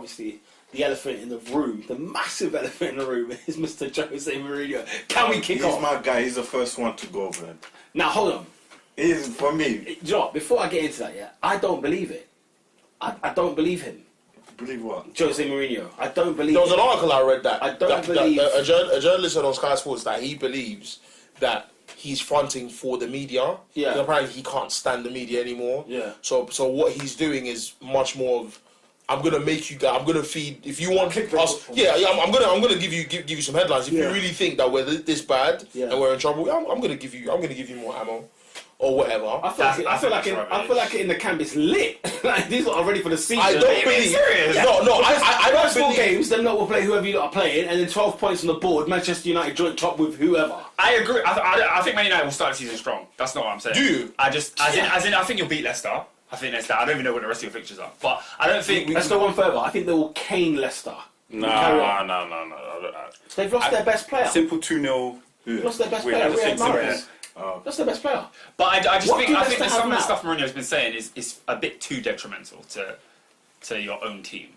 obviously the elephant in the room, the massive elephant in the room, is Mr. Jose Mourinho. Can we kick off? He's my guy. He's the first one to go, man. Now hold on. It is for me. Do you know what? Before I get into that, yeah, I don't believe it. I don't believe him. Believe what? Jose Mourinho. I don't believe. There was an article I read that I don't believe a journalist said on Sky Sports that he believes that he's fronting for the media. Yeah. And apparently he can't stand the media anymore. Yeah. So what he's doing is much more of, I'm gonna make you guys. I'm gonna feed. If you want us, I'm gonna give you some headlines. If you really think that we're this bad and we're in trouble, I'm gonna give you more ammo. Or whatever. I feel like in the camp it's lit. Like these lot are ready for the season. I don't believe. Serious. No. I don't first 4 believe. games, them lot will play whoever you lot are playing, and then 12 points on the board. Manchester United joint top with whoever. I agree. I think Man United will start the season strong. That's not what I'm saying. Do you? As in, I think you'll beat Leicester. I think that's that. I don't even know what the rest of your fixtures are, but I don't think. Let's go one further. I think they will cane Leicester. No. They've lost their best player. Simple 2-0. Lost their best player. Riyad Mahrez. That's their best player. But I just think Leicester that have some of the now? stuff Mourinho's been saying is a bit too detrimental to your own team.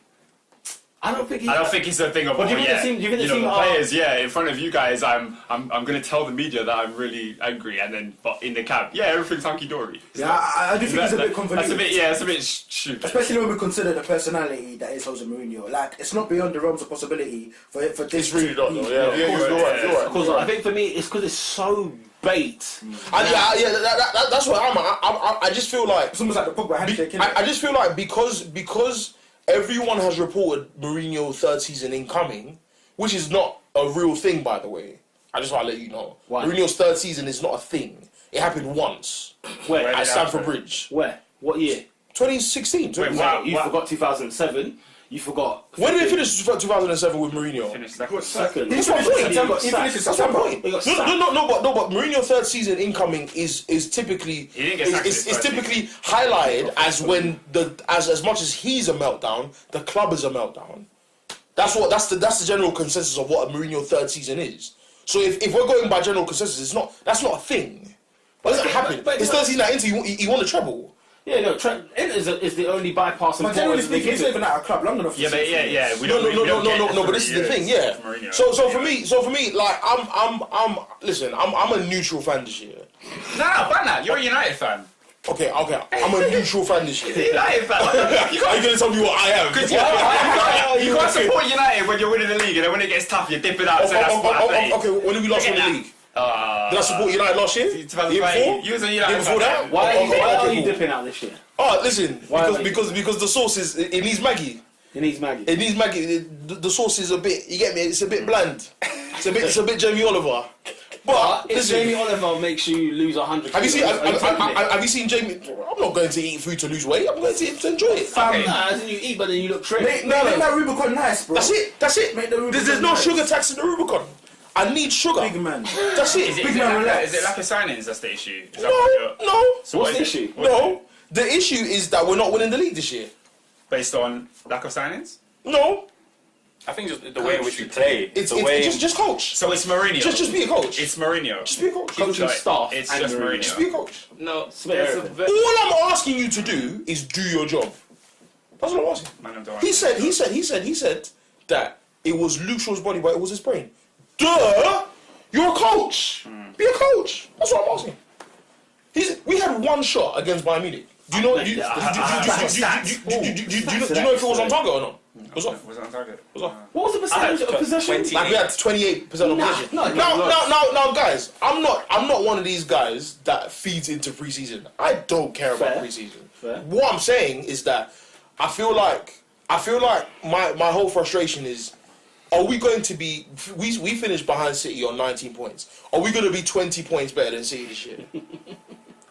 I don't think it's a thing of do you think the team are... players. Yeah, in front of you guys, I'm going to tell the media that I'm really angry, and then but in the camp, everything's hunky dory. I do think it's a bit convoluted. It's a bit stupid. Especially when we consider the personality that is Jose Mourinho. Like, it's not beyond the realms of possibility for this. It's really not though. You're right. Because I think for me, it's because it's so bait. That's what I'm at. I just feel like It's almost like the Pogba handshake. I just feel like because everyone has reported Mourinho third season incoming, which is not a real thing, by the way. I just want to let you know. Why? Mourinho's third season is not a thing. It happened once. Where? At Stamford Bridge. Where? What year? 2016. You forgot 2007. You forgot. When did they finish 2007 with Mourinho? Finished second. That's my point. That's my point. But Mourinho third season incoming is typically is typically highlighted as when as much as he's a meltdown, the club is a meltdown. That's the general consensus of what a Mourinho third season is. So if we're going by general consensus, that's not a thing. What does that happen? His third season at Inter, he won a treble. Yeah, no, Trent is the only bypass. But generally speaking, he's not even at a club long enough. Yeah. No. But this is the thing, yeah. So for me, like I'm a neutral fan this year. No, ban that. You're a United fan. Okay. I'm a neutral fan this year. United fan. Are you gonna tell me what I am? You can't support United when you're winning the league, and then when it gets tough, you're dipping out. Okay, when did we last win the league? Did I support United last year? 2005. You was a United before that? Why are you dipping out this year? Oh, listen, because the sauce is it needs Maggie. It needs Maggie. It needs Maggie. The sauce is a bit. You get me? It's a bit bland. It's a bit Jamie Oliver. But if listen, Jamie Oliver makes you lose 100 have you seen? kilos, Have you seen Jamie? I'm not going to eat food to lose weight. I'm going to eat to enjoy it. as in you eat, but then you look trim. Make that Rubicon nice, bro. That's it. Make the Rubicon There's no nice. sugar tax in the Rubicon. I need sugar. Big man. That's it. Is it lack of signings that's the issue? No. So What's the issue? No. The issue is that we're not winning the league this year. Based on lack of signings? No. I think just the way in which we play. It's the way just coach. So it's Mourinho. Just be a coach. It's Mourinho. Just be a coach. Coaching staff. It's and just Mourinho. Just be a coach. No. All I'm asking you to do is do your job. That's what I'm asking. He said that it was Luke Shaw's body, but it was his brain. Duh! You're a coach. Be a coach. That's what I'm asking. We had one shot against Bayern Munich. Do you know? Do you know if it was on target or not? Was it on target? What was the percentage of possession? Like we had 28% of possession. Now, guys, I'm not one of these guys that feeds into preseason. I don't care about preseason. What I'm saying is that I feel like my whole frustration is, are we going to be? We finished behind City on 19 points. Are we going to be 20 points better than City this year?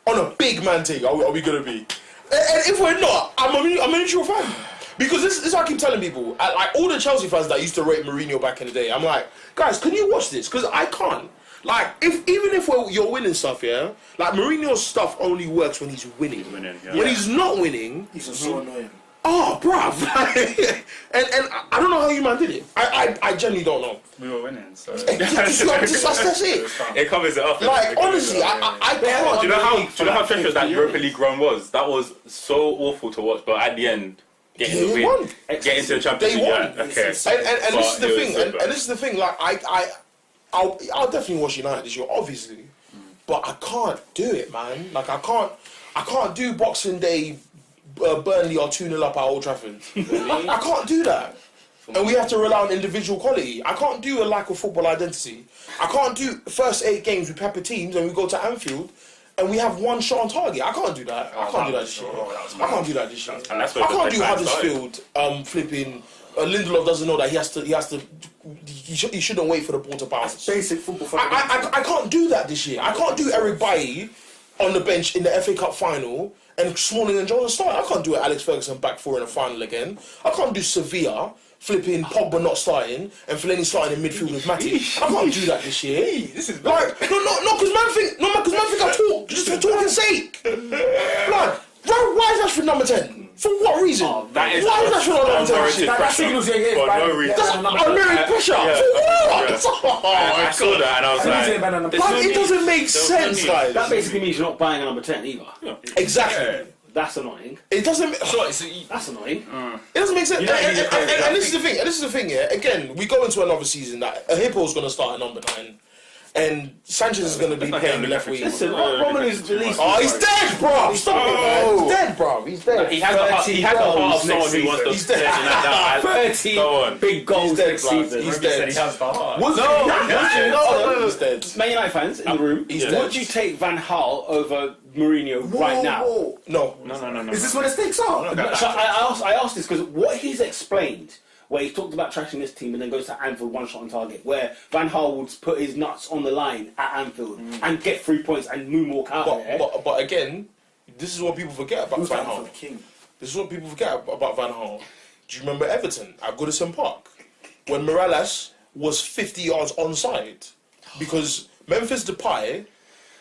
On a big man thing, are we going to be? And if we're not, I'm a neutral fan. Because this is what I keep telling people. Like all the Chelsea fans that used to rate Mourinho back in the day, I'm like, guys, can you watch this? Because I can't. Like, even if you're winning stuff, yeah. Like Mourinho's stuff only works when he's winning. When he's not winning, He's so annoying. Oh, bruv. and I don't know how you man did it. I genuinely don't know. We were winning, so... That's it. It covers it up. Like, honestly, I can't. Do you know how treacherous that Europa League run was? That was so awful to watch, but at the end, Get They into the won. win. Get into the Champions They League. won. Yeah, okay. And this is the But it thing. was And this is the thing. Like I'll definitely watch United this year, obviously, but I can't do it, man. Like I can't do Boxing Day, Burnley or 2-0 up at Old Trafford. I can't do that. And we have to rely on individual quality. I can't do a lack of football identity. I can't do first 8 games with pepper teams and we go to Anfield and we have one shot on target. I can't do that. I can't do that this year. I can't do that this year. And that's I where can't the do fans Huddersfield flipping. Lindelof doesn't know that he shouldn't wait for the ball to bounce. Basic football. I can't do that this year. I can't do Eric Bailly on the bench in the FA Cup final and Smalling and Jones start. I can't do Alex Ferguson back 4 in the final again. I can't do Sevilla flipping Pogba not starting and Fellaini starting in midfield with Matty. I can't do that this year. This is like no, because man think I talk just for talking sake. Like, why is Rashford number 10? For what reason? That is why is Rashford number 10? That signals For no reason. That's unmerited pressure. For what? I saw that and I was like, Like, it doesn't make sense, guys. That basically means you're not buying a number 10 either. Exactly. That's annoying. It doesn't. That's annoying. It doesn't make sense. You don't need to play And this is the thing. And this is the thing. Yeah. Again, we go into another season that a Hippo's going to start at number 9, and Sanchez is going to be playing the left wing. Listen, Romulu's released. Oh, he's dead, bro. Stop it, man. He's dead, bro. He's dead. he has the heart of someone who wants to He's dead. play in that. 30 Go on. big goals He's dead, next blood. season. He's He said dead. he has the heart. No, he's dead. Man United fans in the room, He's would dead. you take Van Gaal over Mourinho right now? No. No. Is this where the stakes are? So I asked this because what he's explained, where he talked about trashing this team and then goes to Anfield one shot on target, where Van Gaal would put his nuts on the line at Anfield and get 3 points and moonwalk out of there. But again, this is what people forget about Who's Van that for Gaal. the king? This is what people forget about Van Gaal. Do you remember Everton at Goodison Park when Morales was 50 yards onside because Memphis Depay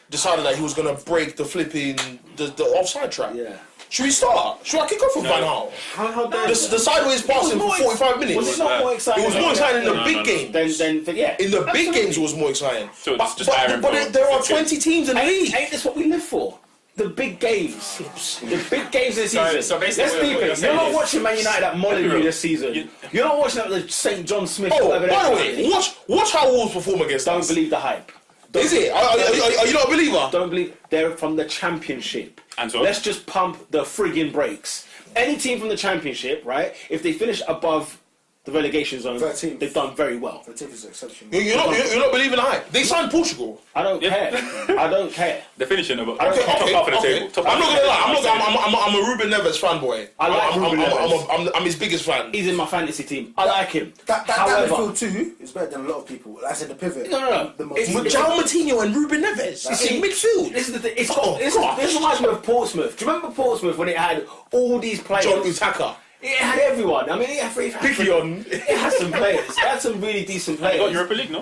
decided that he was going to break the flipping the offside trap? Yeah. Should we start? Should I kick off with Van Gaal? How dare The sideways passing for 45 minutes. Was it not more exciting? It was more exciting in the big games. Then yeah. In the big games, it was more exciting. So it's But, just Iron but Ball. there are 20 teams in the league. Ain't this what we live for? The big games. The big games this season. So basically Let's what deep you're it. You're saying not is- watching Man United at Molyneux this season. You're not watching at the St. John Smith. Oh, whatever by the they're way, doing. watch how Wolves perform against Don't us. believe the hype. Is it? Are you not a believer? Don't believe they're from the Championship. And so? Let's just pump the friggin' brakes. Any team from the Championship, right? If they finish above the relegation zone, 13th. they've done very well. The tip is exceptional. You're not believing the hype. They signed Portugal. I don't care. I don't care. They're finishing top Okay, half of the table. Top I'm not half gonna of the lie. table. I'm a Ruben Neves fanboy. I like Ruben Neves. I'm his biggest fan. He's in my fantasy team. I like him. That However, midfield too is better than a lot of people. Like I said, the pivot. No. The most- It's- João Moutinho and Ruben Neves. It's in midfield. This is the thing. It's Oh, got, this God. reminds me of Portsmouth. Do you remember Portsmouth when it had all these players? John Utaka. It had everyone. I mean, it had some players. It had some really decent They got players. Europa League, no?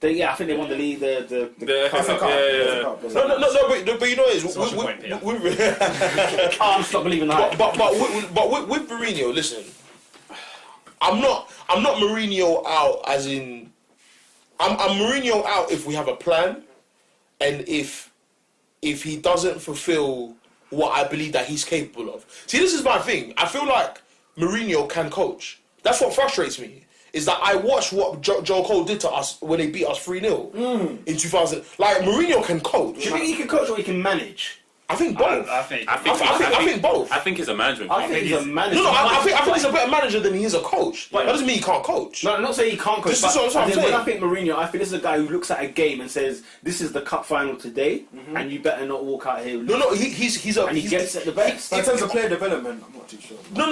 I think they won the league. The The FA Cup. Yeah. No, but you know what it is. what's your point, Peter? Oh, I'm not believing that. But with Mourinho, listen, I'm not Mourinho out as in I'm Mourinho out if we have a plan and if he doesn't fulfill what I believe that he's capable of. See, this is my thing. I feel like Mourinho can coach. That's what frustrates me. Is that I watched what Joe Cole did to us when they beat us 3-0 in 2000. Like, Mourinho can coach. Do you think he can coach or he can manage? I think both. I think I think both. I think he's a management. I think he's a manager. No, I think he's a better manager than he is a coach. But- That doesn't mean he can't coach. No, I'm not saying he can't coach. This but is what I'm as in, when saying. I think Mourinho, I think this is a guy who looks at a game and says, "This is the cup final today, and you better not walk out here." No, he's a. and he he's- gets it the best. But in terms of player development, I'm not too sure. No.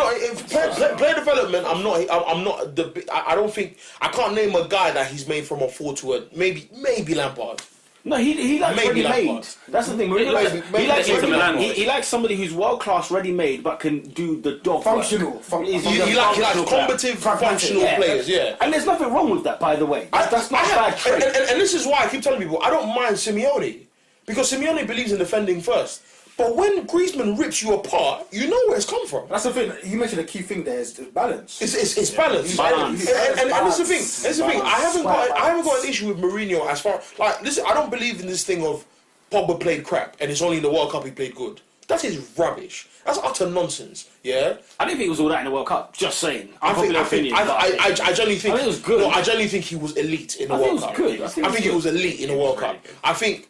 Player development. I'm not the. I don't think I can't name a guy that he's made from a 4 to a maybe Lampard. No, he likes Maybe ready-made. Lampard. That's the thing. Mourinho Maybe likes Inter Milan ready-made. boys. He likes somebody who's world-class ready-made but can do the dog Functional. work. He's He a likes functional player. combative, functional Yeah. players. Yeah. And there's nothing wrong with that, by the way. That's not a bad trait. And this is why I keep telling people I don't mind Simeone because Simeone believes in defending first. But when Griezmann rips you apart, you know where it's come from. That's the thing. You mentioned a key thing there is balance. It's balance. Balance. And that's the thing. That's the thing. I haven't got Balance. an issue with Mourinho as far like listen. I don't believe in this thing of Pogba played crap and it's only in the World Cup he played good. That is rubbish. That's utter nonsense. Yeah. I didn't think it was all that in the World Cup. Just saying. I genuinely think. I think it was good. No, I genuinely think he was elite in the World Cup. I think he was elite in the World Cup. I think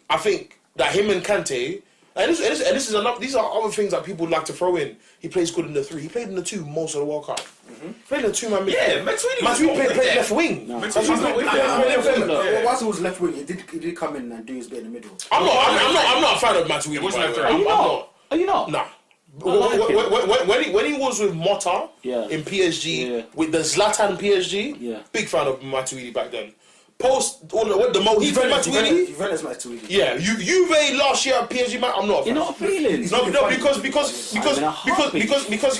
that him and Kante, and this is enough. These are other things that people like to throw in. He plays good in the 3. He played in the 2 most of the World Cup. He played in the 2-man midfield. Yeah, Matuidi played left wing. Whilst he was left wing, he did come in and do his bit in the middle. I'm not a fan of Matuidi. Are you not? Nah. When he was with Motta in PSG, with the Zlatan PSG, big fan of Matuidi back then. Post the Mojito Matuidi. Juventus Matuidi. Yeah, Juve last year at PSG, man. I'm not a fan. You're not feeling. No,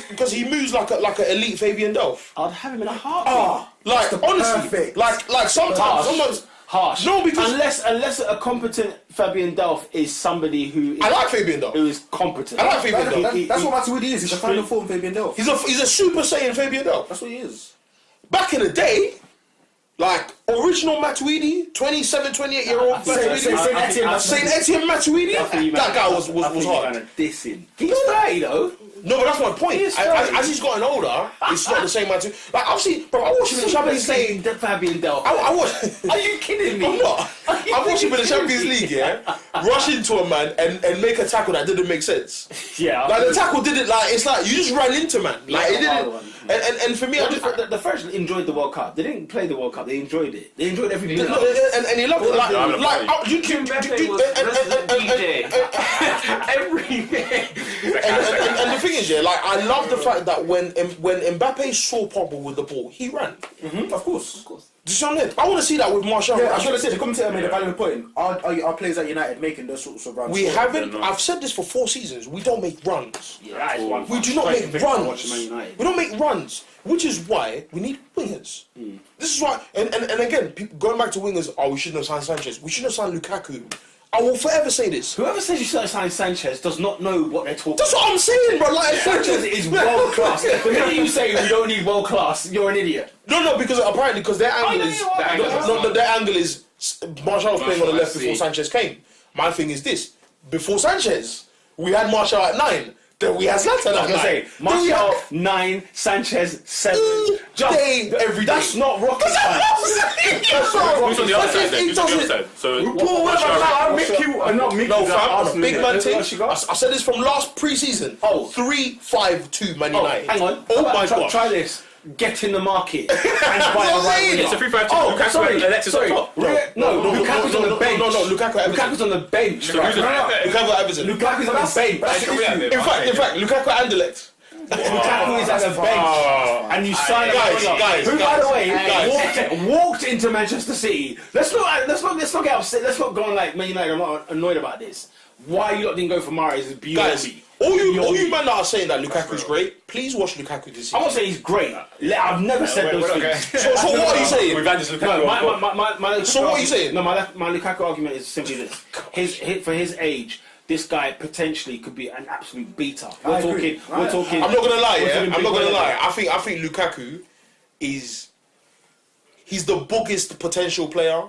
because he moves like an elite Fabian Delph. I'd have him in a heartbeat. Like honestly, like sometimes. Harsh. No, because unless a competent Fabian Delph is somebody who is, I like Fabian Delph. who is competent. I like Fabian Delph. That's what Matuidi is. He's a final form Fabian Delph. He's a Super Saiyan Fabian Delph. That's what he is. Back in the day, like original Matuidi, 27, 28-year-old Matuidi, Saint Etienne Matuidi. That guy was hard. Dissing. He's 30 though. No, but that's my point. As he's gotten older, it's not the same Matuidi. Like obviously, bro, I watched him in the Champions League. Fabian Delph. I watched. Are you kidding me? I'm not. I watched him in the Champions League, rush into a man and make a tackle that didn't make sense. Yeah. Like the tackle didn't it's like you just ran into man. Like it didn't. And for me, the French enjoyed the World Cup. They didn't play the World Cup. They enjoyed it. They enjoyed every minute. And he loved it. And the thing is, like I love the fact that when Mbappe saw Pogba with the ball, he ran. Of course. Do you see what I mean? I want to see that with Martial. Yeah, I was going to say, the commentator made a valid point. Are players at United making those sorts of runs? We haven't. I've said this for 4 seasons. We don't make runs. Yeah, we do not make runs. We don't make runs, which is why we need wingers. This is why, and again, people going back to wingers. Oh, we shouldn't have signed Sanchez. We shouldn't have signed Lukaku. I will forever say this. Whoever says you should sign Sanchez does not know what they're talking about. That's what I'm saying, bro. Like Sanchez is world class. The minute you say we don't need world class, you're an idiot. No, because apparently their angle is Martial was playing on the left before Sanchez came. My thing is this: before Sanchez, we had Martial at 9. Then we had Zlatan at 9. Martial 9, Sanchez 7. Every day. That's not rocket science. Who's on the other side then? Who's on the other side? So big man team. I said this from last pre-season. 3-5-2 Man United. Hang on. Oh my god. Try this. Get in the market and buy a right winger. It's a 3-5-2. Lukaku and Alexis up top. No, Lukaku's on the bench. No, Lukaku's on the bench. Lukaku Everton. Lukaku's on the bench. In fact, Lukaku and Delect. Lukaku is at the bench, and you sign guys, who, by the way, walked into Manchester City. Let's not get upset. Let's not go on like Man United. I'm not annoyed about this. Why you lot didn't go for Mahrez is beyond me. All you men that are saying that Lukaku's great, please watch Lukaku this season. I'm not saying he's great. I've never said those things. So what are you saying? We've had this Lukaku. So what are you saying? No, my Lukaku argument is simply this: for his age, this guy potentially could be an absolute beater. We're talking. I'm not gonna lie. I think Lukaku is. He's the biggest potential player.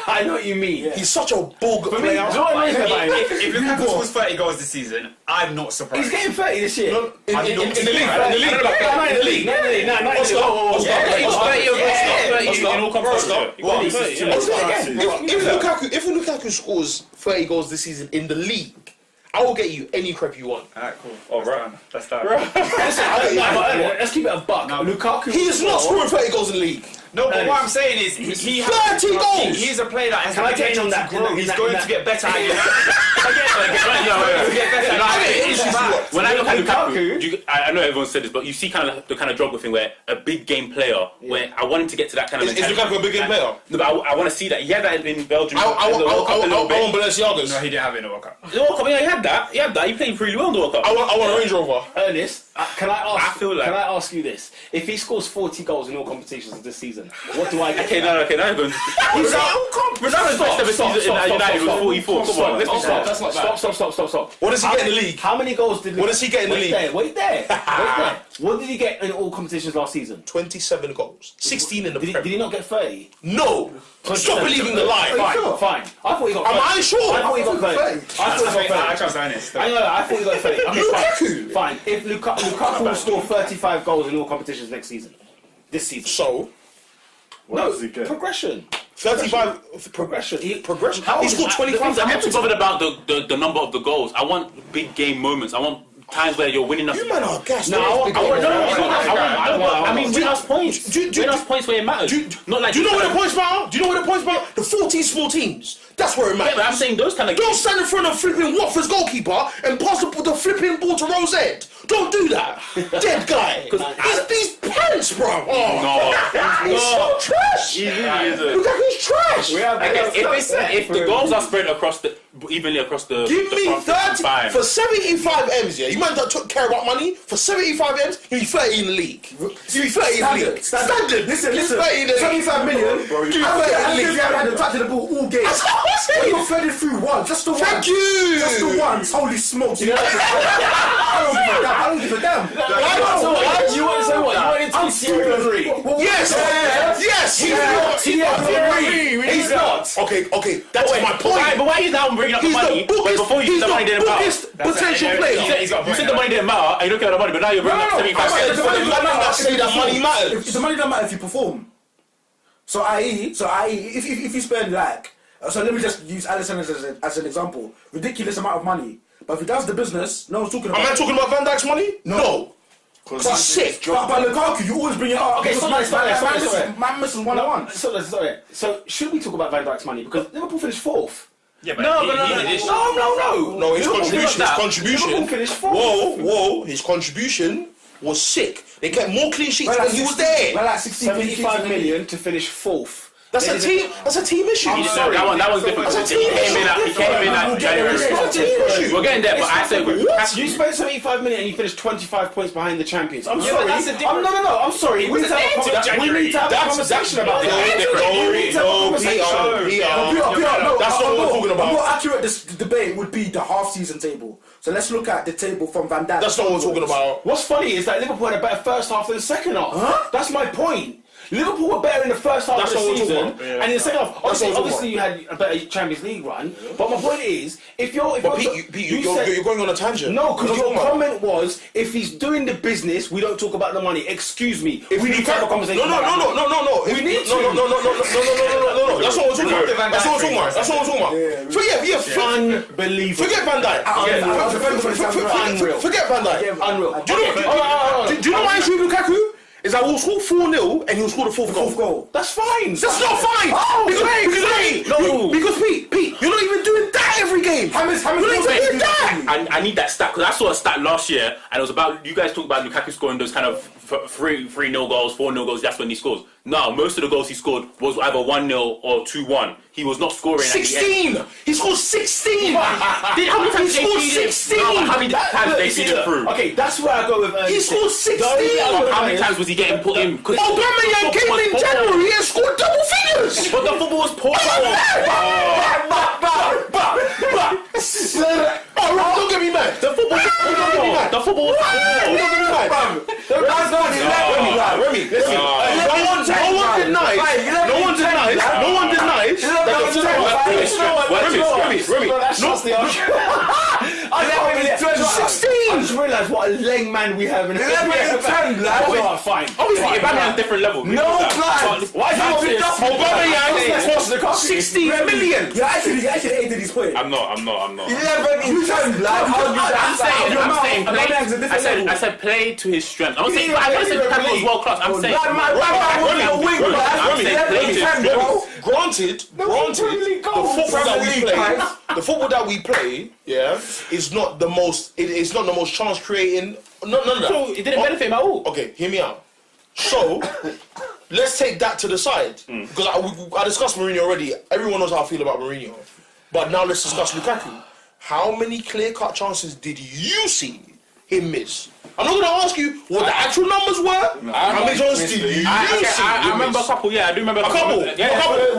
I know what you mean. Yeah. He's such a bug player. Me, if Lukaku scores 30 goals this season, I'm not surprised. He's getting 30 this year. In the league. If Lukaku scores 30 goals this season in the league, I will get you any crep you want. Alright, cool. Oh, right. That's that. Let's keep it a buck. Lukaku. He is not scoring 30 goals in the league. No, but what I'm saying is, he 30 goals! He's a player that has Can I touch on that? He's going to get better at it. When I look at Lukaku, I know everyone said this, but you see kind of the kind of Drogba thing where a big game player, where I want him to get to that kind of mentality. Is Lukaku a big game player? No, but I want to see that. He had that in Belgium. I want Balenciagas. No, he didn't have it in the World Cup. The World Cup, yeah, he had that. He played really well in the World Cup. I want a Range Rover. Ernest, can I ask you this? If he scores 40 goals in all competitions this season, what do I get? Okay, now you're going. Ronaldo's best ever season in United was 44. Come on, let's That's not bad. Stop. What does he get in the league? How many goals did? What does he get in the league? Wait there. What did he get in all competitions last season? 27 goals. 16 in the Did Premier. he not get 30? No. Stop believing the lie. Fine. I thought he got 30. Am I sure? I thought he got 30. I trust Ernest. I thought he got 30. Okay, Lukaku. fine. If Lukaku will score 35 goals in all competitions next season. This season. So, Progression. 35 Progression. progression. How He is scored that? 25. I'm not too bothered about the number of the goals. I want big game moments. I want times where you're winning us. You man are gassed. I mean, win us points. Win us points where it matters. Not like. Do you know where the points matter? Do you know where the points matter? The 14 small teams. That's where it matters. Yeah, but I'm saying those kind of. Don't stand in front of flipping Watford's goalkeeper and pass the flipping ball to Rosette. Don't do that. Dead guy. These pants, bro. He's so trash. Lukaku's trash. If the goals are spread evenly across the. Give me 30 fine. for 75 M's. Yeah, you man that took care about money for 75 M's. You be 30 in the league. You be 30 in the league. Standard. Listen. 30 in the league. 75 million. You haven't had the touch of the ball all game. That's what I'm saying. You're fed it through one. Just the one. Thank you. Just the ones. Holy smokes. I don't give a damn. You want to say what? You want it to be Thierry? Yes. He's not. Okay. That's my point. But why are you now bringing up the money? Before you said the money didn't matter. Potential player. You said the money didn't matter, and you don't care about the money, but now you're bringing up 75 cents. The money matters. If the money don't matter if you perform. So i.e., if you spend so let me just use Alisson as an example. Ridiculous amount of money. But if he does the business, no one's talking about. Am I talking about Van Dijk's money? No. But sick. But Lukaku, you always bring it up. Okay, man misses 1-1. So should we talk about Van Dijk's money? Because Liverpool finished 4th. Yeah, but No. No, his contribution. Liverpool finished 4th. Whoa. His contribution was sick. They kept more clean sheets when he was there. 75 million to finish 4th. That's a team issue. That was different. He came in at January. We're getting there, but I said You spent 75 million and you finished 25 points behind the champions. I'm sorry. I'm sorry. We need to have a conversation about that. That's not what we're talking A about. more accurate debate would be the half-season table. So let's look at the table from Van Dijk. That's not what we're talking about. What's funny is that Liverpool had a better first half than the second half. Huh? That's my point. Liverpool were better in the first half of the season, and in the second half, obviously you had a better Champions League run. But my point is, if you're going on a tangent. No, because your comment was, if he's doing the business, we don't talk about the money. Excuse me. We need to have a conversation. No. We need to. No. That's what we're talking about. That's what we're talking about. Unbelievable. Forget Van Dijk. Forget Van Dijk. Unreal. Do you know why he's with Lukaku? Is that we'll score 4-0 and he'll score the fourth goal. That's fine. That's not fine. Because Pete, you're not even doing that every game. You're not even doing that. I need that stat, because I saw a stat last year and it was about, you guys talk about Lukaku scoring those kind of 3-0 goals, 4-0 goals, that's when he scores. No, most of the goals he scored was either 1-0 or 2-1. He was not scoring 16! He scored 16! How many times he scored 16? How many times they feed it through? Okay, that's where I go with He scored 16! How many times was he getting put in? Aubameyang came in January and scored double figures! But the football was poor. Don't get me mad. The football was poor. The football was poor. Remy, listen. No one denies that the I just realised what a lame man we have in the fine. Obviously, Aubameyang different level. No plan. Why is Aubameyang cost 16 million. You actually aided his point. I'm not. 11 in turn, lad. I said play to his strength. I'm saying I said Lukaku was world class. I'm saying Granted, the football that we play, is not the most. It's not the most chance creating. None of that. So it didn't benefit him at all. Okay, hear me out. So let's take that to the side, because I discussed Mourinho already. Everyone knows how I feel about Mourinho, but now let's discuss Lukaku. How many clear-cut chances did you see him miss? I'm not going to ask you what the actual numbers were. How many goals did you I remember a couple. Yeah, I do remember a couple.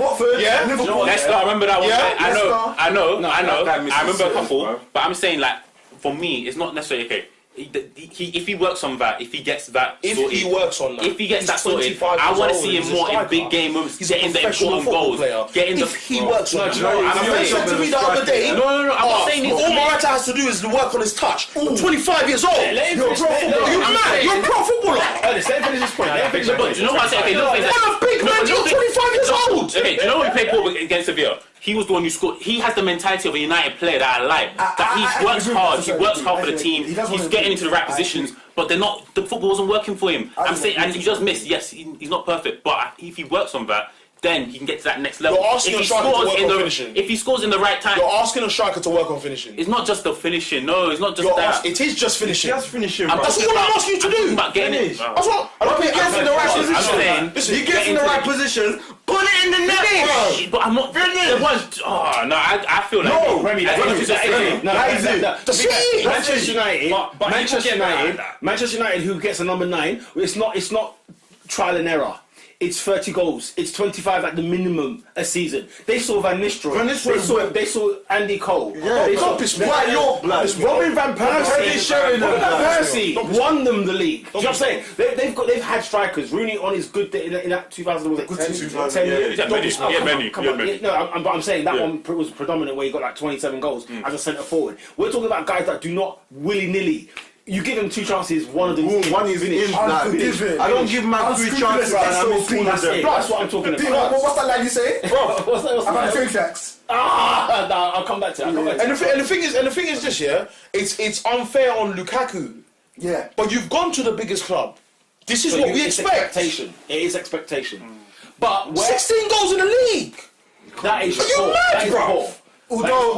Watford, Yeah. Liverpool. Leicester, I remember that one. Yeah. I know. that misses I remember a it, couple, bro. but I'm saying like for me, it's not necessarily okay. If he works on that, if he gets that, If sorted, he works on that. if he gets He's that sorted, 25 I years want to old, see him he's a more in striker. big game moments, He's a getting the professional important football goals, player. getting the. If he works on that. I'm You saying- said to me the other day. No. I'm not saying All he's. Morata has to do is work on his touch. 25 years old. Let him You're a finish- pro let- footballer. let- You're I'm mad. saying- You're a pro footballer. Let him finish his point. Let him finish his But point. do you know what I'm saying? Okay, look, On a big man, you're 25 years old. Okay, do you know when we played Paul against Sevilla? He was the one who scored. He has the mentality of a United player that I like. That he works hard. He works hard for the team. He's getting into the right positions, but they're not. The football wasn't working for him. I'm saying, and he just missed. Yes, he's not perfect, but if he works on that, then he can get to that next level. You're asking a striker to work on finishing. If he scores in the right time, You're asking a striker to work on finishing. it's not just the finishing. No, it's not just that. It is just finishing. Just finishing, I'm bro. That's all I'm asking you to do. About getting it. Finish. That's what. I don't He gets in the right I'm saying, position. Listen, He gets in the right position. Put it in the net, but I'm not. There was. Oh no, I feel like. No, Remy, I think that's it's no, That is it. That's it. Manchester United, But Manchester people get mad at United, that. Manchester United, who gets a number 9. It's not trial and error. It's 30 goals. It's 25 at the minimum a season. They saw Van Nistelrooy. Van Nistelrooy. They saw Andy Cole. Yeah, they saw why your blood? It's Robin van Persie. Robin Robin van van Persie won them the league. Do you know what I'm saying? They've had strikers. Rooney on his good day in that 2000 was it 10 years. Yeah, many. Oh, Yeah, come many. on, come Yeah, on. many. Yeah, no, but I'm saying that Yeah. one was predominant where he got like 27 goals as a centre forward. We're talking about guys that do not willy nilly. You give them 2 chances, one of them One is in. Nah, Unforgive it. I don't give man 3 chances and I miss 2 of That's them. it. That's what I'm talking Pete, about. what's that line you say? What's that? About the train tracks. No, I'll come back to that. And the thing is this, yeah. It's unfair on Lukaku, Yeah. but you've gone to the biggest club. This is what we It's expect. expectation. It is expectation. But where 16 goals in the league. that is Are you poor. mad, That is bro? poor. Although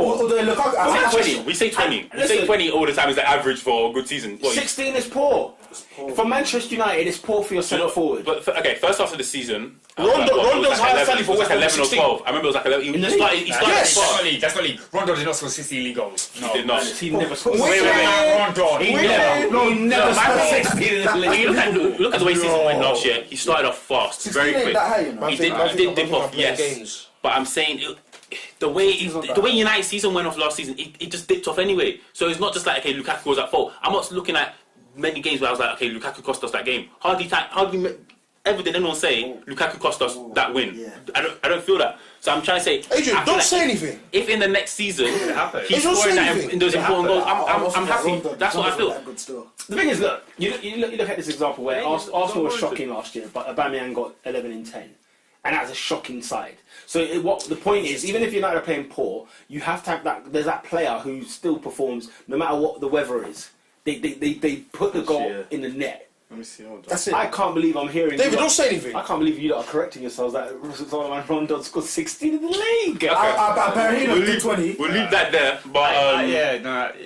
Lukaku, We say I 20. We say 20. We say 20 all the time is the average for a good season. What, 16 is poor. For Manchester United, it's poor for your centre forward. But okay, first half of the season, Rondo's highest tally for West Ham was 11 or 16. 12. I remember it was like 11. In the He started. He league? started Yes. fast. That's not league. Rondo did not score 16 league goals. He did not. He never scored. Wait. Rondo. He never my scored thing- 16 in the When league. you look at the way season went last year, he started off fast, very quick. that high, you know. He did dip off, yes. But I'm saying the way United season went off last season, it just dipped off anyway. So it's not just like okay, Lukaku was at fault. I'm not looking at many games where I was like, okay, Lukaku cost us that game. Hardly ever did anyone say Lukaku cost us that win. Yeah. I don't feel that. So I'm trying to say, Adrian, I feel don't like say anything. If in the next season happen. he's Don't say scoring that anything. in those important goals, I'm happy. Rondo, That's what I feel. Good still. The thing is, look, you look at this example where Arsenal was shocking last year, but Aubameyang got 11 in 10. And that's a shocking side. So what the point is, even if United are playing poor, you have to have that. There's that player who still performs no matter what the weather is. They put the goal in the net. Let me see. Hold on. That's it. I can't believe I'm hearing. David, you don't say anything. I can't believe you lot are correcting yourselves that Solomon Rondon scored 16 in the league. Berahino did 20. We'll leave that there. But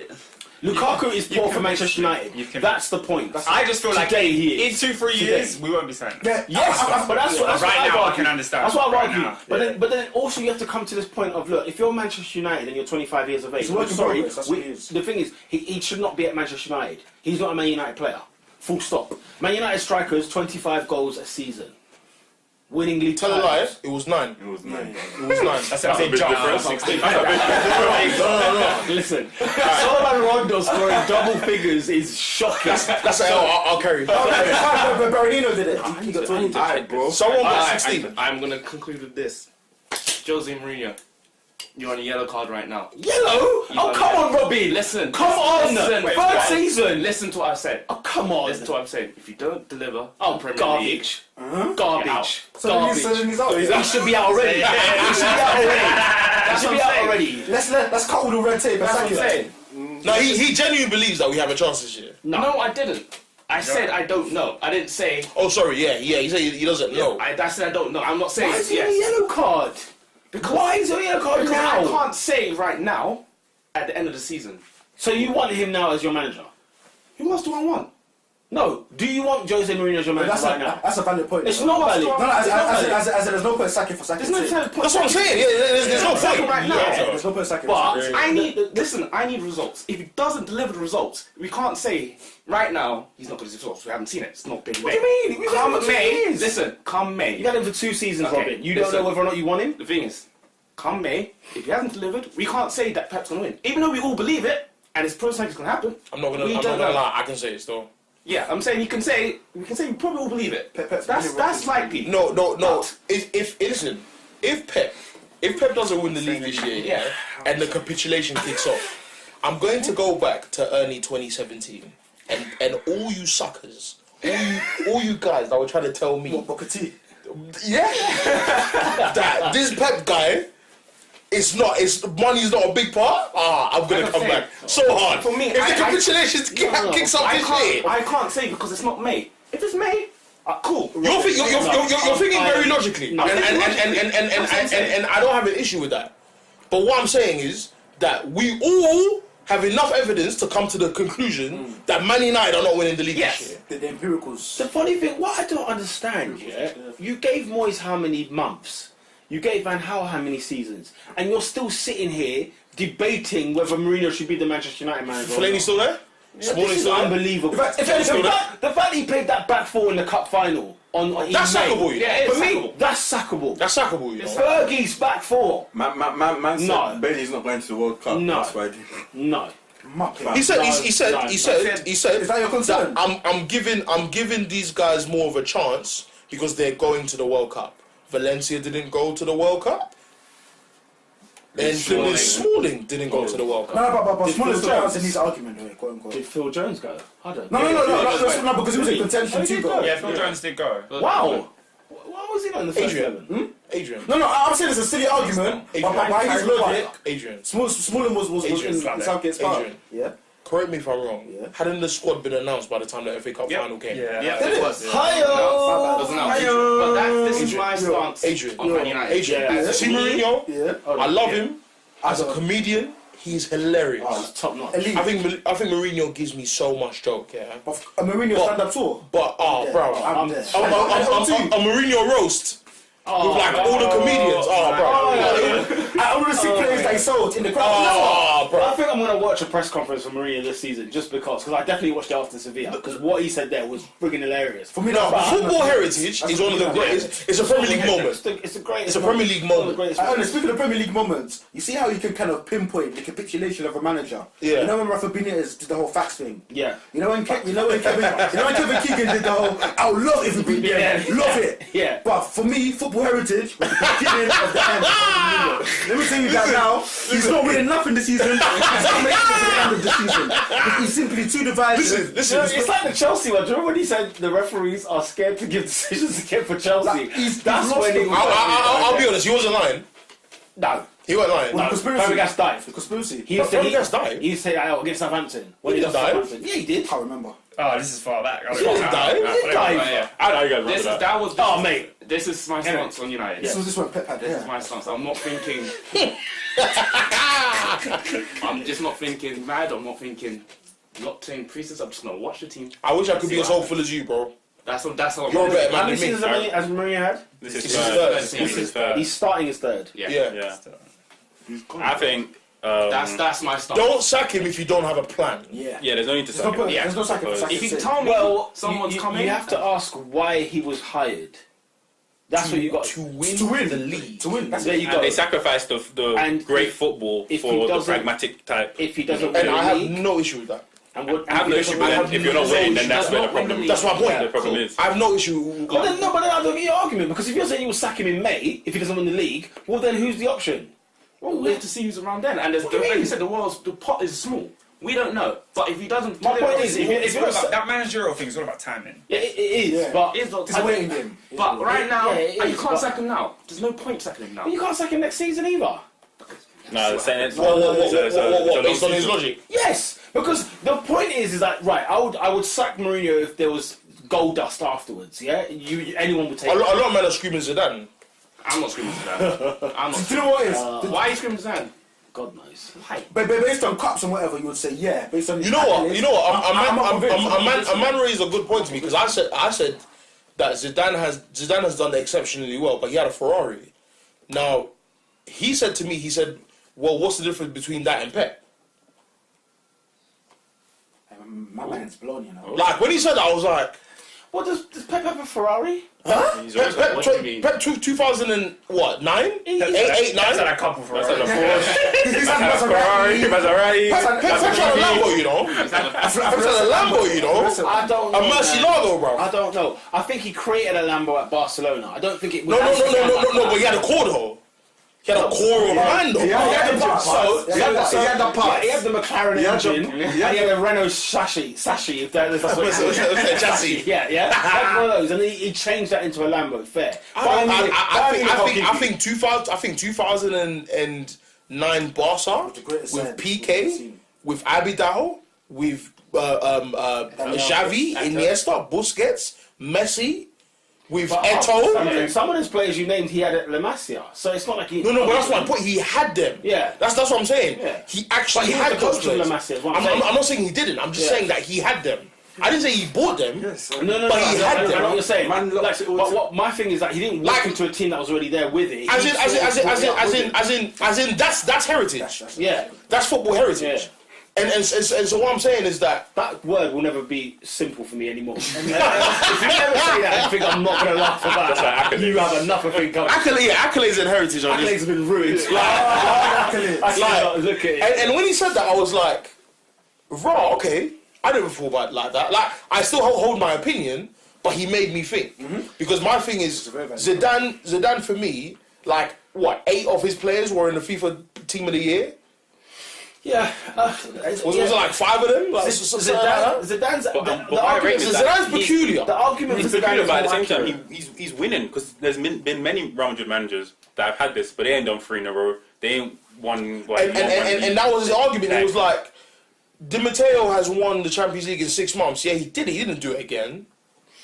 Lukaku is poor for Manchester United. That's the point. I just feel like Today he is. in 2-3 years we won't be saying that. Yeah. Yes, but that's what Right I've now, I argued. can understand. That's what I've Right argued. now, But then also you have to come to this point of look, if you're Manchester United and you're 25 years of age, It's work in sorry, progress, that's what it is. the thing is he should not be at Manchester United. He's not a Man United player. Full stop. Man United strikers 25 goals a season. Winning league Tell a lie. It was 9. It was 9. It was 9. That's a big jump for us. Listen, Solomon Rondo scoring double figures is shocking. That's an L. I'll carry. Berahino did it. He got 20. Alright, bro. Someone got 16. I'm gonna conclude with this. Jose Mourinho, you're on a yellow card right now. Yellow? Oh, come on, Robbie. Listen. Come on. Listen. Third season. Listen to what I've said. Oh, come on. Listen to what I'm saying. If you don't deliver, Oh, Premier garbage. League, Garbage. So then he's out. He should be out already. He should be out already. He should be out already. Let's cut all the red tape. that's what I'm saying. No, he genuinely believes that we have a chance this year. No, I didn't. I said I don't know. I didn't say. Oh, sorry. Yeah. He said he doesn't know. I said I don't know. I'm not saying Why is he on a yes. yellow card? Why is he on a yellow card Because now? I can't say right now. At the end of the season, So you want him now as your manager? who else do I want? No. Do you want Jose Mourinho as your manager right now? That's a valid point. It's not valid. No, as there's no point sacking for sacking. There's no point. That's what I'm saying. Yeah, there's no point. Right now. Yeah. There's no point sacking. But for I need results. If he doesn't deliver the results, we can't say right now he's not going to deliver results. We haven't seen it. It's not been May. What do you mean? We've had him Come for 2 May. years. Listen, come May. You had him for 2 seasons, Okay, Robin. You don't listen. know whether or not you want him? The thing is, come May, if he hasn't delivered, we can't say that Pep's going to win. Even though we all believe it, and it's probably going to happen. I'm not We don't gonna know. lie. I can say it still. Yeah, I'm saying we can say we probably all believe it. Pep's That's likely. No. But- If Pep doesn't win the league this year, Yeah. and the capitulation kicks off, I'm going to go back to early 2017, and all you suckers, all you guys that were trying to tell me, Booker T. yeah, that this Pep guy. Money's not a big part. I'm gonna Like come I'm back saying, so hard. for me, if I- the capitulation kicks off this year, I can't say because it's not May. If it's May, cool. you're thinking very logically, and I don't have an issue with that. But what I'm saying is that we all have enough evidence to come to the conclusion that Man United are not winning the league this year. The empiricals. The funny thing, what I don't understand, you gave Moyes how many months? You gave Van Gaal how many seasons? And you're still sitting here debating whether Mourinho should be the Manchester United manager. Fellaini still there? Smalling's This is still there? unbelievable. If anything, the fact that he played that back four in the cup final That's in May, sackable, you know. Yeah, it is for me, sackable. that's sackable. That's sackable, you know. Fergie's back four. Man said No. Bailey's not going to the World Cup. No. That's why. No. He said Is that your concern? that I'm giving these guys more of a chance because they're going to the World Cup. Valencia didn't go to the World Cup. And Smalling didn't go to the World Cup. No, but Did Smalling's Phil still Jones- answering his argument, quote unquote. Did Phil Jones go? I don't No, because he was in contention Oh, to he go. did Yeah, Phil Jones did go. Wow. Why was he not in the first Adrian. 11? Adrian. No, I'm saying it's a silly argument, but by his logic, Adrian. Smalling was in Southgate's part. Adrian. Yeah. Correct me if I'm wrong. Yeah. Hadn't the squad been announced by the time the FA Cup Yep. final came? Yeah, it was. Hi-yo! Doesn't know. But this is my stance Adrian. on Man United. Adrian. Yeah. See Mourinho? Yeah. I love him as a comedian. He's hilarious. Oh, it's top notch. Elite. I think Mourinho gives me so much joke. Yeah. But a Mourinho stand-up tour. But bro, I'm there. a Mourinho roast with like all the comedians. I want to see players that he sold in the crowd. Bro. I think I'm going to watch a press conference from Mourinho this season just because I definitely watched it after Sevilla because what he said there was friggin' hilarious. For me, No, that's football heritage is one of the greatest. It's a Premier League moment. It's a great. It's a Premier League moment. Speaking of Premier League moments, you see how you can kind of pinpoint the capitulation of a manager. Yeah. You know when Rafa Benitez did the whole facts thing. Yeah. You know when Kevin Keegan did the whole "I would love if we beat them, Yeah. love it." Yeah. But for me, football heritage was the beginning of the end. Let me tell you that now. He's not winning nothing this season. He's not making it to the end of the season. He's simply too divisive. Listen. It's like the Chelsea one. Do you remember when he said the referees are scared to give decisions again for Chelsea? Like, he's That's lost when he it. was. I'll be honest. He wasn't lying. No. He wasn't lying. Well, conspiracy. Fabregas died. Conspiracy. He said Fabregas died? He said against Southampton. When He lost died? Southampton. Yeah, he did. I can't remember. Oh, this is far back. I He didn't die. He did die. Yeah. I know you guys remember that. That was. Oh, mate. This is my stance on United. This was when Pep had. This is Yeah. my stance. I'm not thinking. I'm just not thinking mad. I'm not thinking. Not saying preseason. I'm just gonna watch the team. I wish I could be as hopeful as you, bro. That's how. You're a better How man many than me. seasons has Mourinho had? This This is is third. third. This is third. He's starting his third. Yeah. Yeah. I think. That's my stance. Don't sack him if you don't have a plan. Yeah. Yeah, there's no need to There's no sack point. him. Yeah. There's no second. Because If you tell me Well, someone's you coming, you have to ask why he was hired. That's what you got to win the league. To win. That's There it. you And go. they sacrificed the And great if- football if he for the doesn't- pragmatic type. If he doesn't win And I the have league, no issue with that. and what, I have no issue with it. If you're not winning, then that's where the problem is. That's my point. The problem is. I have no issue. But then I don't get your argument because if you're saying you will sack him in May if he doesn't win the league, well then who's the option? Well, we have to see who's around then. And do you like mean? you said, the pot is small. We don't know. But if he doesn't, My point is, if It's all you're about, that managerial thing is all about timing. yeah, it is, Yeah. but it's not. It's a waiting game. But right now, yeah, it and you is, can't but- sack him now. There's no point sacking him now. you can't sack him next season either. No, the same. What? Based on his logic. Yes, because the point is that right? I would sack Mourinho if there was gold dust afterwards. Yeah, anyone would take. A lot of men are screaming Zidane. I'm not screaming Zidane. I'm not. Do you know what it is? Why are you screaming Zidane? God knows. But based on cups and whatever, you would say yeah. Based on You know what? A man raised a good point to me because I said that Zidane has done exceptionally well, but he had a Ferrari. Now, he said to me, well, what's the difference between that and Pep? My mind's blown, you know. Like, when he said that, I was like... What does Pep have a Ferrari? Huh? What do you mean? Pep 2009? 8, 9? That's had a couple for us. He's had Maserati. Pep's had a Lambo, you know. Pep's had a Lambo, you know. I don't know. A Murcielago, bro. I don't know. I think he created a Lambo at Barcelona. I don't think it was... No, but he had a core, though. He had a core of a man, though. He had the parts. He had the McLaren engine. He had a Renault Sashi. If that's what it's Chassis. Yeah. Like one of those, and he changed that into a Lambo. Fair. I think 2009 Barca with PK, with Abidal, with Xavi, Iniesta, Busquets, Messi. With Eto'o. Some of those players you named, he had at La Masia. So it's not like he... No, but that's my point. He had them. Yeah. That's what I'm saying. Yeah. He actually had those players. I'm not saying he didn't. I'm just saying that he had them. I didn't say he bought them. No, but he had them. I know what you're saying. But what my thing is that he didn't walk into a team that was already there with it. As in, that's heritage. Yeah. That's football heritage. Yeah. And so what I'm saying is that word will never be simple for me anymore. If you never say that, I think I'm not going to laugh about that. You have enough of thing coming. Accolades and heritage. Accolades have been ruined. Look at it. And when he said that, I was like, raw, okay. I never thought about it like that. Like, I still hold my opinion, but he made me think. Because my thing is, Zidane for me, like, 8 of his players were in the FIFA Team of the Year? Yeah. Was it like 5 of them? Like, Zidane's peculiar. The argument for Zidane, but at the same time, he's winning because there's been many Real Madrid managers that have had this, but they ain't done 3 in a row. They ain't won. And that was his argument. It was like, Di Matteo has won the Champions League in 6 months. Yeah, he did it. He didn't do it again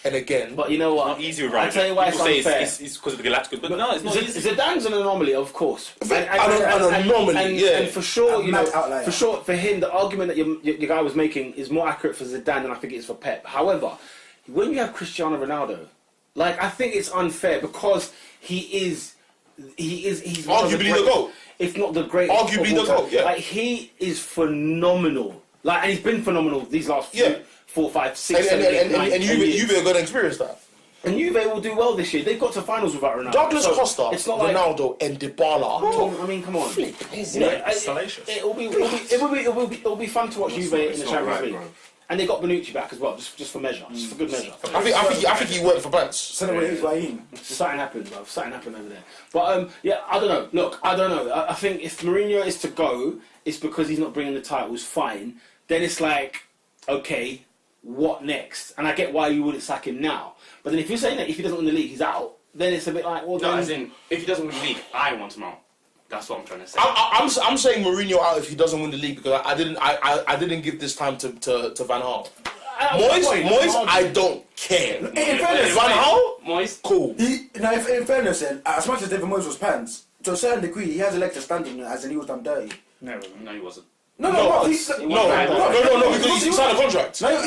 and again. But you know what? It's not easy with Real Madrid. I'll tell you why People it's unfair. It's because of the Galacticos, but no, it's not easy. Zidane's an anomaly, of course. An anomaly, yeah. And for sure, you know, outlier. for sure, for him, the argument that your guy was making is more accurate for Zidane than I think it is for Pep. However, when you have Cristiano Ronaldo, like, I think it's unfair because he's arguably the GOAT. If not the greatest. Arguably the GOAT, yeah. Like, he is phenomenal. Like, and he's been phenomenal these last 4, 5, 6, 7, 8, 9, and Juve are going to experience that. And Juve will do well this year. They've got to finals without Ronaldo. Douglas So Costa, it's not Ronaldo, and Dybala. I mean, come on. Salacious. It'll be fun to watch Juve in the Champions League. And they got Bonucci back as well, just for measure, just for good measure. I think he worked for Pants. Something happened, bro. Something happened over there. But I don't know. Look, I don't know. I think if Mourinho is to go, it's because he's not bringing the titles. Fine. Then it's like, okay, what next? And I get why you wouldn't sack him now. But then if you're saying that if he doesn't win the league, he's out, then it's a bit like, well, No, then... as in, if he doesn't win the league, I want him out. That's what I'm trying to say. I'm saying Mourinho out if he doesn't win the league because I didn't give this time to Van Gaal. Moyes, I don't care. In fairness, Van Gaal, Moyes, cool. In fairness, as much as David Moyes was pants, to a certain degree, he has a leg to stand on as in he was done dirty. no, he wasn't. No, because he signed a contract. No. In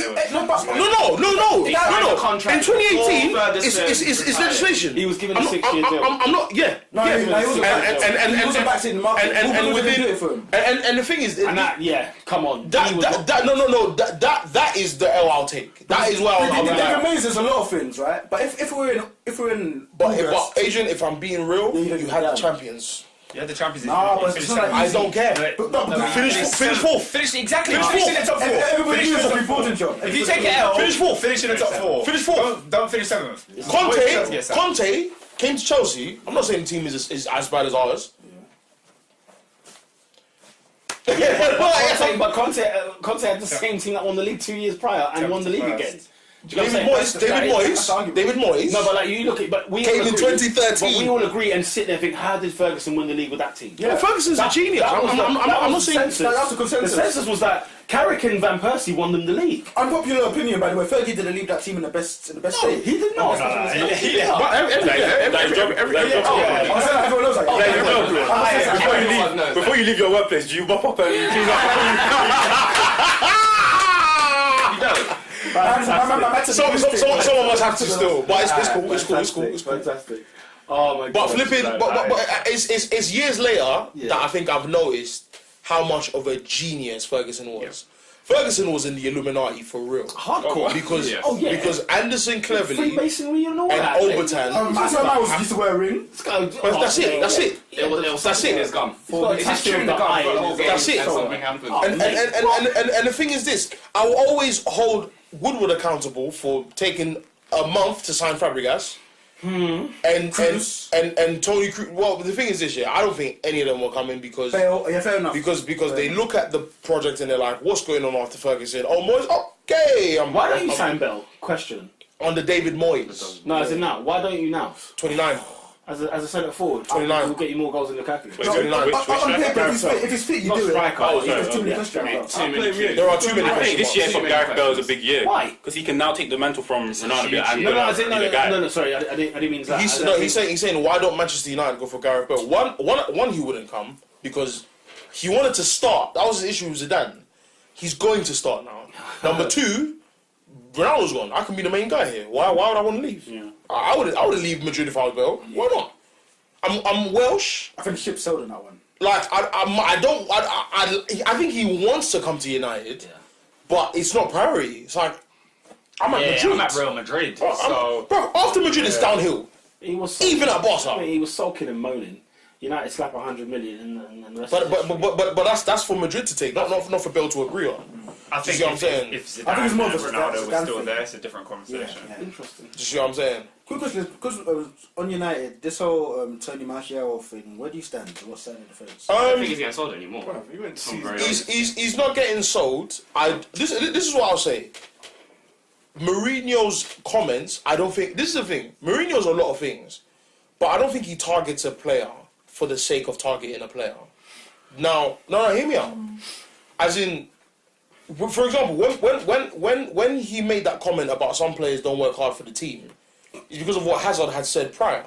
2018, it's legislation. He was given a 6-year deal. I'm not. Yeah. He wasn't back in the market. And the thing is, come on. That is the L I'll take. That is where I'm David Moyes, there's a lot of things, right? But if we're in, but Adrian, if I'm being real, you had the champions. Yeah, the Champions League. But it's not like I don't care. Finish fourth. Finish exactly. Finish in the top 4. Everybody knows a reporting job. If you take it L, finish fourth. Finish in the top 4. Finish fourth. Don't finish 7th. Conte came to Chelsea. I'm not saying the team is as bad as ours. But Conte had the same team that won the league 2 years prior and won the league again. David Moyes. No, but like you look at, but we came all in agree, 2013. But we all agree and sit there and think, how did Ferguson win the league with that team? Yeah, Ferguson's a genius. I'm not saying that's the consensus. The consensus was that Carrick and Van Persie won them the league. Unpopular opinion, by the way. Fergie didn't leave that team in the best state. He did not. Everyone knows that. Before when you leave your workplace, do you mop up and clean up? You don't. Some of us have to still, but it's cool. Fantastic. Oh my god. But flipping, but it's years later that I think I've noticed how much of a genius Ferguson was. Ferguson was in the Illuminati for real. Hardcore. Because Anderson cleverly Freemasonry and all and that. Overton. My son was used to wear a ring. That's it. That's it. That's it. It's gone. It's It's chewing the gum. That's it. And something happens. And the thing is this: I will always hold Woodward accountable for taking a month to sign Fabregas. And Tony Cruz. Well, the thing is this year, I don't think any of them will come in because fair enough. because they look at the project and they're like, what's going on after Ferguson? Oh, Moyes, okay. Why don't you sign Bell? Question. Under David Moyes? No, as in now. Why don't you now? 29. As a centre forward, 29. We'll get you more goals than Lukaku. Which On paper, striker? if it's fit, you Not do it. striker. There's too many questions. There are too many I think questions. this year for Gareth Bale is a big year. Why? Because he can now take the mantle from Ronaldo and No, sorry, I didn't mean that. He's saying why don't Manchester United go for Gareth Bale? One, he wouldn't come because he wanted to start. That was the issue with Zidane. He's going to start now. Number two, Ronaldo's gone. I can be the main guy here. Why would I want to leave? Yeah. I would leave Madrid if I was Bale. Why not? I'm Welsh. I think the ship sailed on that one. Like I think he wants to come to United, but it's not priority. It's like I'm at Madrid. I'm at Real Madrid. Bro, after Madrid, it's downhill. He was Even at Barca. I mean, he was sulking and moaning. United slap 100 million and the rest. But that's for Madrid to take, not for Bale to agree on. I think see what I'm saying? if Zidane I think it's more of a and Ronaldo Zidane were still thing. there, it's a different conversation. Interesting. Do you see what I'm saying? Quick question, because on United, this whole Tony Martial thing, where do you stand? What side of the fence? I don't think he's getting sold anymore. He's not getting sold. This is what I'll say. Mourinho's comments, I don't think... This is the thing. Mourinho's a lot of things. But I don't think he targets a player for the sake of targeting a player. Now, hear me out. As in... For example, when he made that comment about some players don't work hard for the team, it's because of what Hazard had said prior.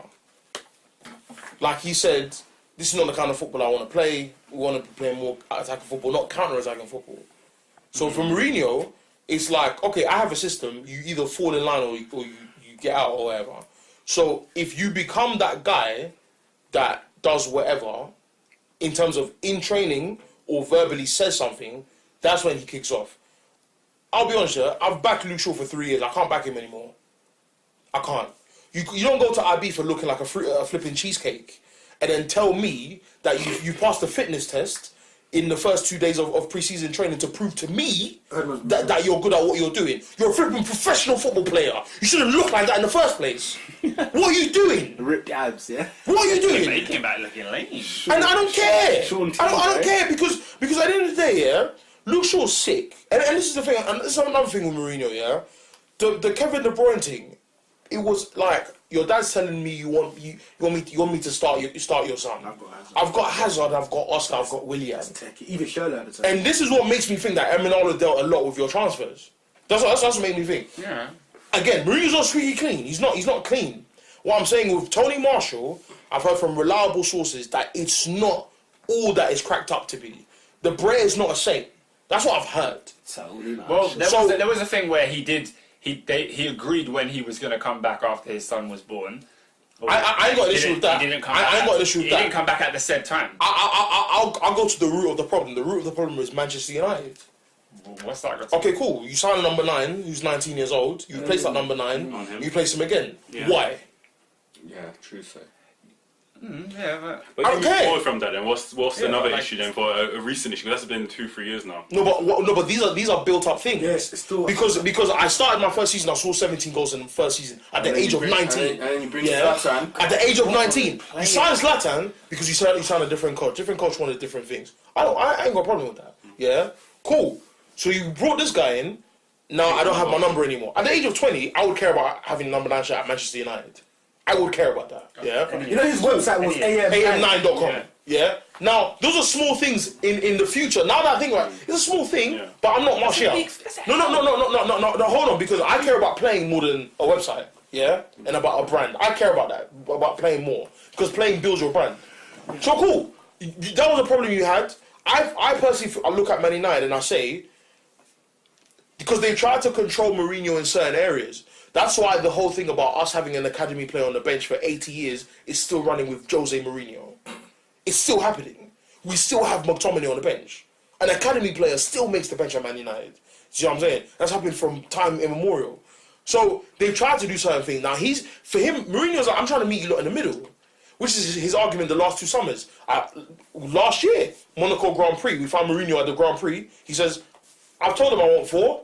Like he said, this is not the kind of football I want to play. We want to play more attacking football, not counter-attacking football. So for Mourinho, it's like, okay, I have a system. You either fall in line or you get out or whatever. So if you become that guy that does whatever, in terms of in training or verbally says something, that's when he kicks off. I'll be honest here, I've backed Luke Shaw for 3 years. I can't back him anymore. I can't. You don't go to IB for looking like a flipping cheesecake and then tell me that you passed the fitness test in the first 2 days of pre-season training to prove to me that you're good at what you're doing. You're a flipping professional football player. You shouldn't look like that in the first place. What are you doing? Ripped abs, yeah. What are you doing? He came back looking lame. And I don't care. I don't right? care because at the end of the day, yeah, Luke Shaw's sick. And this is the thing, and this is another thing with Mourinho, yeah. The Kevin De Bruyne thing, it was like your dad's telling me you want me to start your son. I've got Hazard, I've got Oscar, I've got Willian. Even Schürrle at the time. And this is what makes me think that Amendola dealt a lot with your transfers. That's what made me think. Yeah. Again, Mourinho's not squeaky clean. He's not clean. What I'm saying with Tony Marshall, I've heard from reliable sources that it's not all that it's cracked up to be. The Bray is not a saint. That's what I've heard. Well, there was a thing where he agreed when he was going to come back after his son was born. I ain't got an issue with that. He didn't come I back. ain't got an issue with He that. didn't come back at the said time. I'll go to the root of the problem. The root of the problem is Manchester United. What's that got to Okay, cool. You sign a number 9 who's 19 years old. You replace that number 9. You place him again. Yeah. Why? Yeah, true. So. Yeah, But I if don't you move care. forward from that, then what's another like- issue then for a recent issue? That's been 2-3 years now. No, but these are built up things. Yes, it's still Because I started my first season, I saw 17 goals in the first season at the age of 19. And then you bring Yeah, Zlatan. at the age of 19, you signed Zlatan because you signed a different coach. Different coach wanted different things. I ain't got a problem with that. Yeah, cool. So you brought this guy in. Now I don't have my number anymore. At the age of 20, I would care about having a number 9 shirt at Manchester United. I would care about that. Yeah. You know his website was am9.com. Yeah. Now those are small things in the future. Now that I think about it, it's a small thing, but I'm not Martial. No. Hold on, because I care about playing more than a website. Yeah, and about a brand. I care about that, about playing more, because playing builds your brand. So cool. that was a problem you had. I personally I look at Man United and I say, because they tried to control Mourinho in certain areas. That's why the whole thing about us having an academy player on the bench for 80 years is still running with Jose Mourinho. It's still happening. We still have McTominay on the bench. An academy player still makes the bench at Man United. See what I'm saying? That's happened from time immemorial. So they tried to do certain things. Now for him, Mourinho's like, I'm trying to meet you lot in the middle. Which is his argument the last 2 summers. Last year, Monaco Grand Prix, we found Mourinho at the Grand Prix. He says, I've told him I want 4.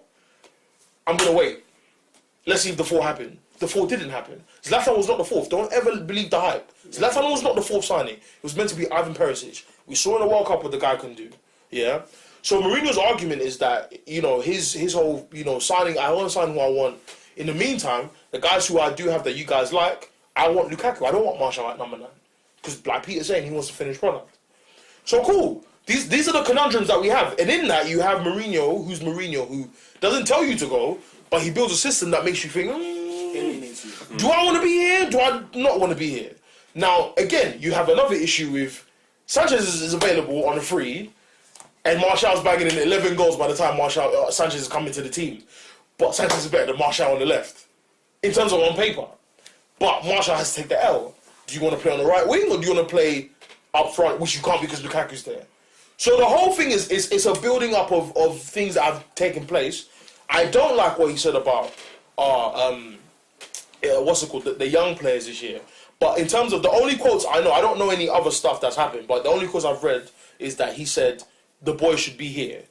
I'm going to wait. Let's see if the 4 happen. The 4 didn't happen. Zlatan was not the 4th. Don't ever believe the hype. Zlatan was not the 4th signing. It was meant to be Ivan Perisic. We saw in the World Cup what the guy can do. Yeah? So Mourinho's argument is that, his whole, signing, I want to sign who I want. In the meantime, the guys who I do have that you guys like, I want Lukaku. I don't want Martial at number 9. Because like Peter's saying, he wants to finish product. So cool. These are the conundrums that we have. And in that, you have Mourinho, who doesn't tell you to go, but he builds a system that makes you think, do I want to be here? Do I not want to be here? Now, again, you have another issue with Sanchez is available on a free, and Martial's bagging in 11 goals by the time Sanchez is coming to the team. But Sanchez is better than Martial on the left, in terms of on paper. But Martial has to take the L. Do you want to play on the right wing, or do you want to play up front, which you can't because Lukaku's there? So the whole thing is it's a building up of things that have taken place. I don't like what he said about the young players this year. But in terms of the only quotes I know, I don't know any other stuff that's happened, but the only quotes I've read is that he said the boy should be here.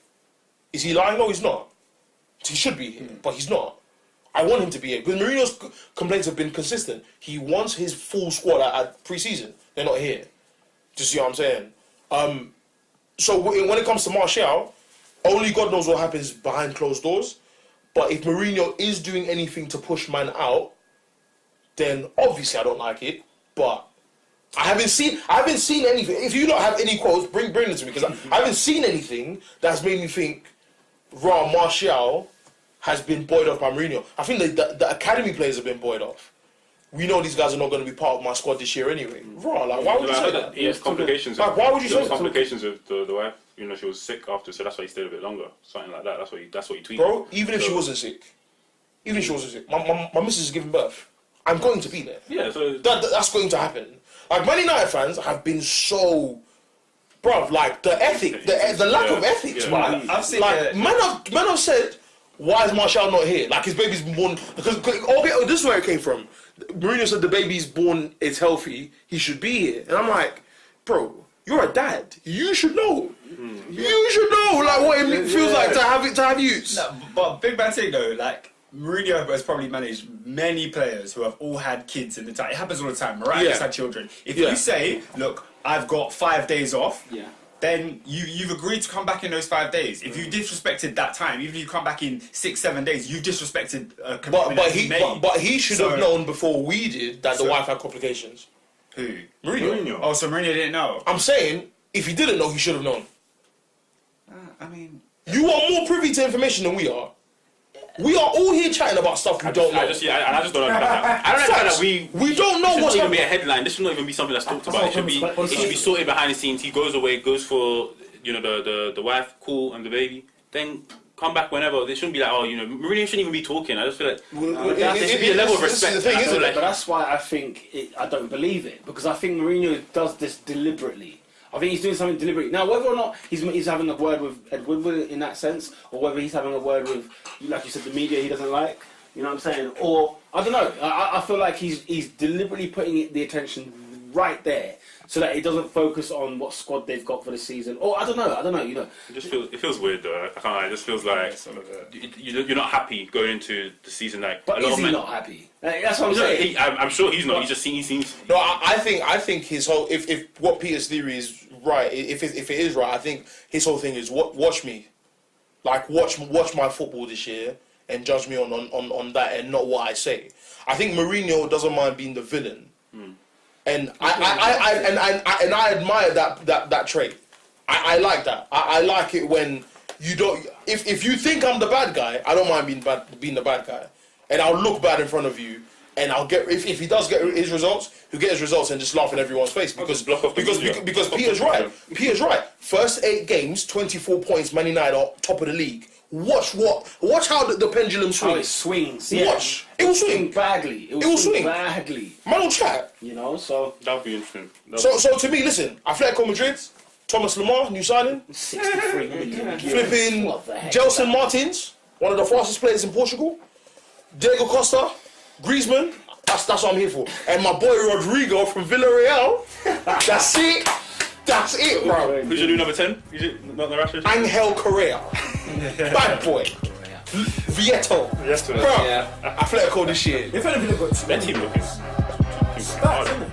Is he lying? No, he's not. He should be here, but he's not. I want him to be here. Because Mourinho's complaints have been consistent. He wants his full squad at pre-season. They're not here. Do you see what I'm saying? So when it comes to Martial, only God knows what happens behind closed doors. But if Mourinho is doing anything to push man out, then obviously I don't like it. But I haven't seen anything. If you don't have any quotes, bring it to me, because I haven't seen anything that's made me think, Martial has been buoyed off by Mourinho. I think the academy players have been buoyed off. We know these guys are not going to be part of my squad this year anyway. Why would you say that? He has complications. Why would you say that? Complications with the wife. She was sick after, so that's why he stayed a bit longer. Something like that. That's what he tweeted. Bro, even if she wasn't sick, my missus is giving birth. I'm going to be there. Yeah, so that's going to happen. Like, Man United fans have been so, bruv, like the ethic, the lack of ethics, man. I've seen men have said, why is Martial not here? Like, his baby's born because this is where it came from. Mourinho said the baby's born, it's healthy, he should be here, and I'm like, bro, you're a dad. You should know. You should know, like, what it feels like to have youths. No, but big bad thing though, like, Mourinho has probably managed many players who have all had kids in the time. It happens all the time. Mariah just had children. If you say, look, I've got 5 days off, then you've agreed to come back in those 5 days. If you disrespected that time, even if you come back in 6-7 days, you've disrespected a commitment but he should have known before we did that the wife had complications. Who? Mourinho. Oh, so Mourinho didn't know? I'm saying, if he didn't know, he should have known. I mean... You are more privy to information than we are. We are all here chatting about stuff we don't know. I just don't understand that we don't know what's happening. This should not even be a headline. This should not even be something that's talked about. It should be sorted behind the scenes. He goes away, goes for the wife, cool, and the baby. Then come back whenever. They shouldn't be like, Mourinho shouldn't even be talking. I just feel like there should be a level of respect. The thing, isn't it? But that's why I think I don't believe it, because I think Mourinho does this deliberately. I think he's doing something deliberately. Now, whether or not he's having a word with Ed Woodward in that sense, or whether he's having a word with, like you said, the media he doesn't like, you know what I'm saying? Or, I don't know, I feel like he's deliberately putting the attention right there, so that it doesn't focus on what squad they've got for the season. Or, I don't know. It feels weird, though. I can't lie. It just feels like you're not happy going into the season. Like, but is he not happy? That's what I'm saying. I'm sure he's not. He seems. No, I think his whole if what Peter's theory is right, if it is right, I think his whole thing is watch me, like watch my football this year and judge me on that and not what I say. I think Mourinho doesn't mind being the villain, and I admire that trait. I like that. I like it when you don't. If you think I'm the bad guy, I don't mind being the bad guy, and I'll look bad in front of you And I'll get if he does get his results, he'll get his results and just laugh in everyone's face because Peter's right. Peter's right. First 8 games, 24 points. Man United are top of the league. Watch how the pendulum swings. How it swings. Yeah. Watch. It will swing badly. It will swing badly. Man will chat. You know, so That would be interesting. So to me, listen, Atletico Madrid, Thomas Lemar, new signing, 63 million. flipping What the heck? Gelson Martins, one of the fastest players in Portugal, Diego Costa, Griezmann. That's what I'm here for. And my boy Rodrigo from Villarreal. That's it. That's it, bro. Who's your new number 10? Is it not the Rashford? Angel Correa. Bad boy. Vieto. Yes, Bro, Atletico this year. If anything, they've got Their team looking. stats, innit?